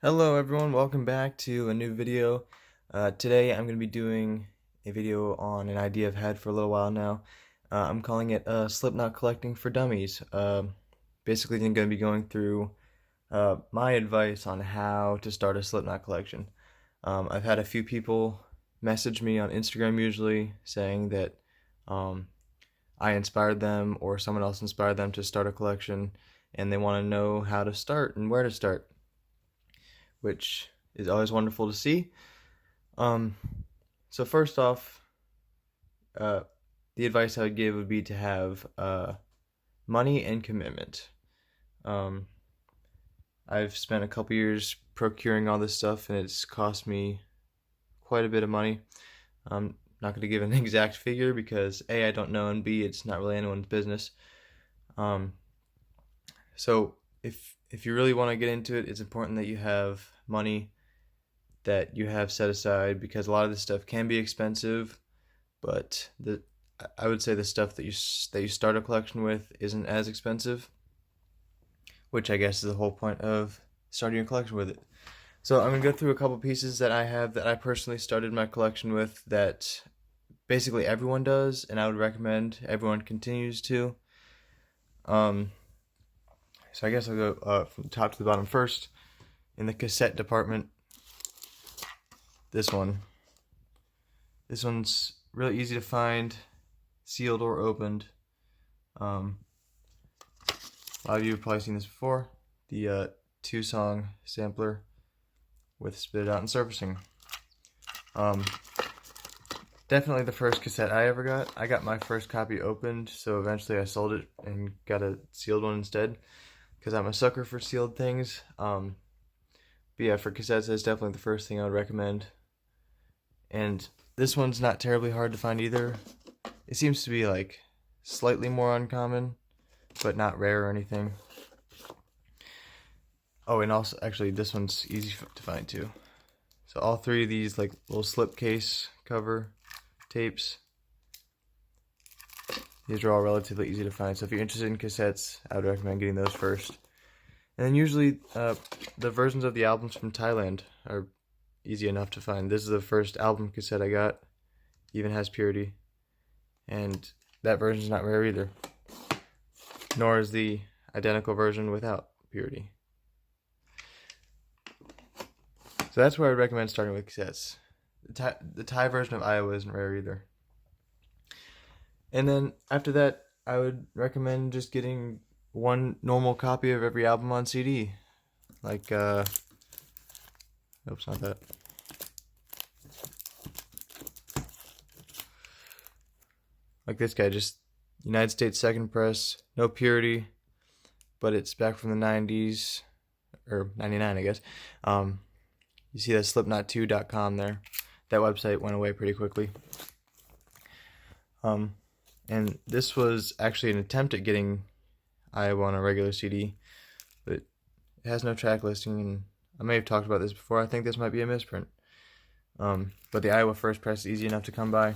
Hello everyone, welcome back to a new video. Today I'm going to be doing a video on an idea I've had for a little while now. I'm calling it Slipknot Collecting for Dummies. Basically I'm going to be going through my advice on how to start a Slipknot collection. I've had a few people message me on Instagram usually saying that I inspired them or someone else inspired them to start a collection and they want to know how to start and where to start, which is always wonderful to see. So first off, the advice I would give would be to have money and commitment. I've spent a couple years procuring all this stuff, and it's cost me quite a bit of money. I'm not going to give an exact figure because A, I don't know, and B, it's not really anyone's business. So if you really want to get into it, it's important that you have money that you have set aside, because a lot of this stuff can be expensive, but I would say the stuff that you start a collection with isn't as expensive, which I guess is the whole point of starting a collection with it. So I'm going to go through a couple pieces that I have that I personally started my collection with that basically everyone does, and I would recommend everyone continues to. So I guess I'll go from the top to the bottom first. In the cassette department, this one's really easy to find, sealed or opened. A lot of you have probably seen this before. The 2-song sampler with Spit It Out and Surfacing. Definitely the first cassette I ever got. I got my first copy opened, so eventually I sold it and got a sealed one instead, because I'm a sucker for sealed things. But yeah, for cassettes, that's definitely the first thing I would recommend. And this one's not terribly hard to find either. It seems to be like slightly more uncommon, but not rare or anything. Oh, and also, actually, this one's easy to find too. So all three of these like little slipcase cover tapes, these are all relatively easy to find. So if you're interested in cassettes, I would recommend getting those first. And then usually the versions of the albums from Thailand are easy enough to find. This is the first album cassette I got, even has Purity, and that version's not rare either, nor is the identical version without Purity. So that's where I would recommend starting with cassettes. The Thai version of Iowa isn't rare either. And then after that, I would recommend just getting one normal copy of every album on CD. Like, oops, not that. Like this guy, just United States second press, no Purity, but it's back from the 90s, or 99, I guess. You see that Slipknot2.com there. That website went away pretty quickly. And this was actually an attempt at getting Iowa on a regular CD, but it has no track listing, and I may have talked about this before. I think this might be a misprint. But the Iowa first press is easy enough to come by.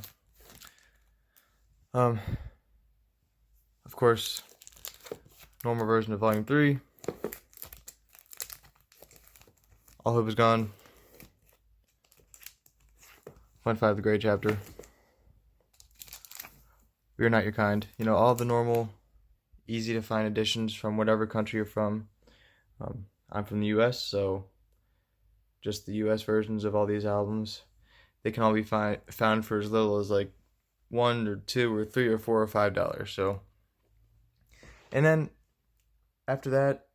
Of course, normal version of Volume 3. All Hope Is Gone. 1.5, The Gray Chapter. We Are Not Your Kind. You know, all the normal, easy to find editions from whatever country you're from. I'm from the US, so just the US versions of all these albums. They can all be found for as little as like $1 or $2 or $3 or $4 or $5. So, and then after that,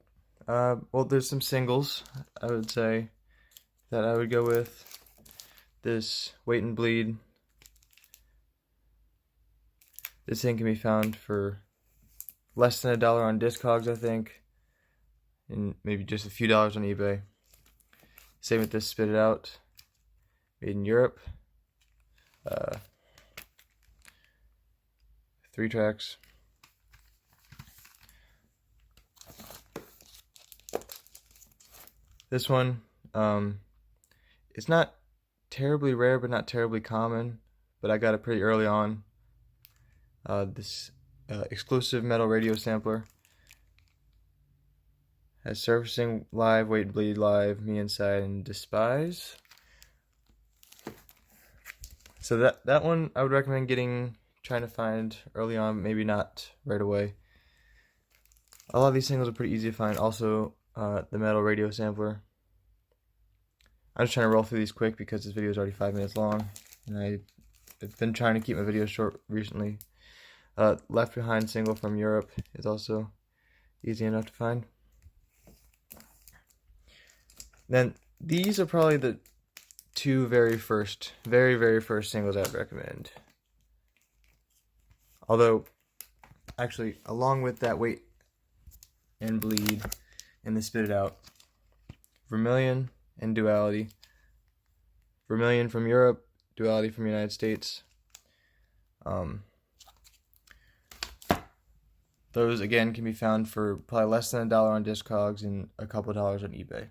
well, there's some singles I would say that I would go with. This Wait and Bleed. This thing can be found for less than $1 on Discogs, I think, and maybe just a few dollars on eBay. Same with this Spit It Out, made in Europe. 3 tracks. This one, it's not terribly rare, but not terribly common, but I got it pretty early on. This exclusive metal radio sampler. Has Surfacing Live, Wait and Bleed Live, Me Inside, and Despise. So that one I would recommend trying to find early on, maybe not right away. A lot of these singles are pretty easy to find. Also, the Metal Radio Sampler. I'm just trying to roll through these quick because this video is already 5 minutes long, and I've been trying to keep my videos short recently. Left Behind single from Europe is also easy enough to find. Then these are probably the two very first singles I'd recommend. Although, actually, along with that Wait and Bleed and the Spit It Out, Vermilion and Duality. Vermilion from Europe, Duality from the United States. Those, again, can be found for probably less than $1 on Discogs and a couple dollars on eBay.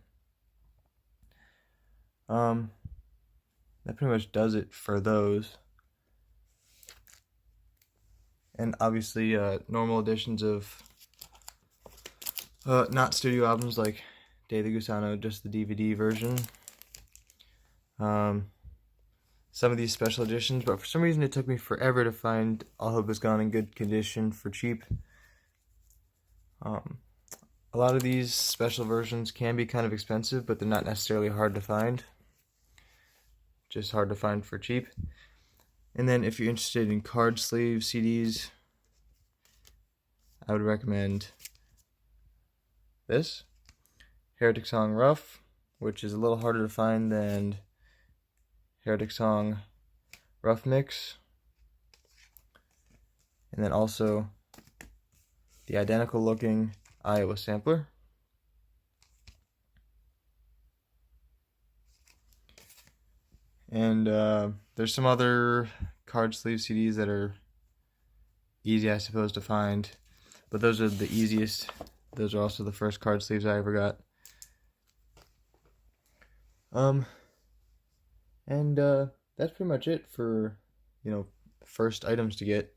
That pretty much does it for those. And obviously, normal editions of not studio albums like Day the Gusano, just the DVD version. Some of these special editions, but for some reason it took me forever to find All Hope Is Gone in good condition for cheap. A lot of these special versions can be kind of expensive, but they're not necessarily hard to find. Just hard to find for cheap. And then if you're interested in card sleeve CDs, I would recommend this. Heretic Song Rough, which is a little harder to find than Heretic Song Rough Mix. And then also the identical looking Iowa sampler. And there's some other card sleeve CDs that are easy, I suppose, to find. But those are the easiest. Those are also the first card sleeves I ever got. That's pretty much it for, first items to get.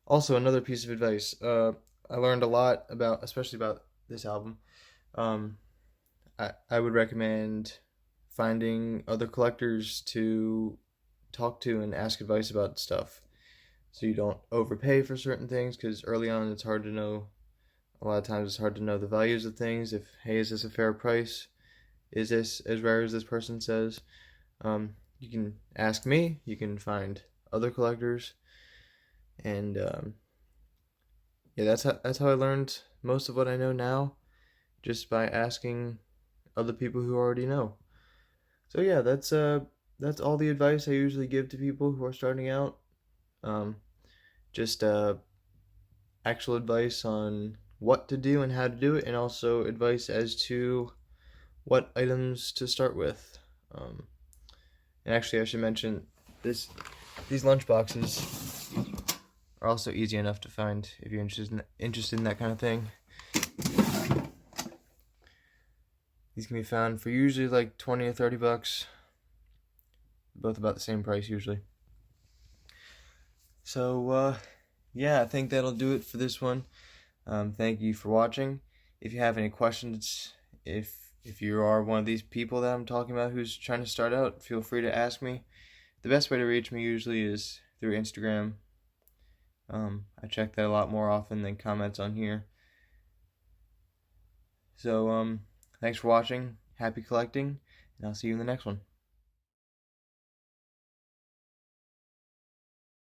Also, another piece of advice. I learned a lot especially about this album. I would recommend finding other collectors to talk to and ask advice about stuff, so you don't overpay for certain things, because early on it's hard to know. A lot of times it's hard to know the values of things. If, hey, is this a fair price? Is this as rare as this person says? You can ask me, you can find other collectors, and yeah, that's how I learned most of what I know now, just by asking other people who already know. So yeah, that's all the advice I usually give to people who are starting out. Just actual advice on what to do and how to do it, and also advice as to what items to start with. And actually, I should mention these lunch boxes are also easy enough to find if you're interested in that kind of thing. These can be found for usually like 20 or 30 bucks. Both about the same price usually. So yeah, I think that'll do it for this one. Thank you for watching. If you have any questions, if you are one of these people that I'm talking about who's trying to start out, feel free to ask me. The best way to reach me usually is through Instagram. I check that a lot more often than comments on here. So thanks for watching, happy collecting, and I'll see you in the next one.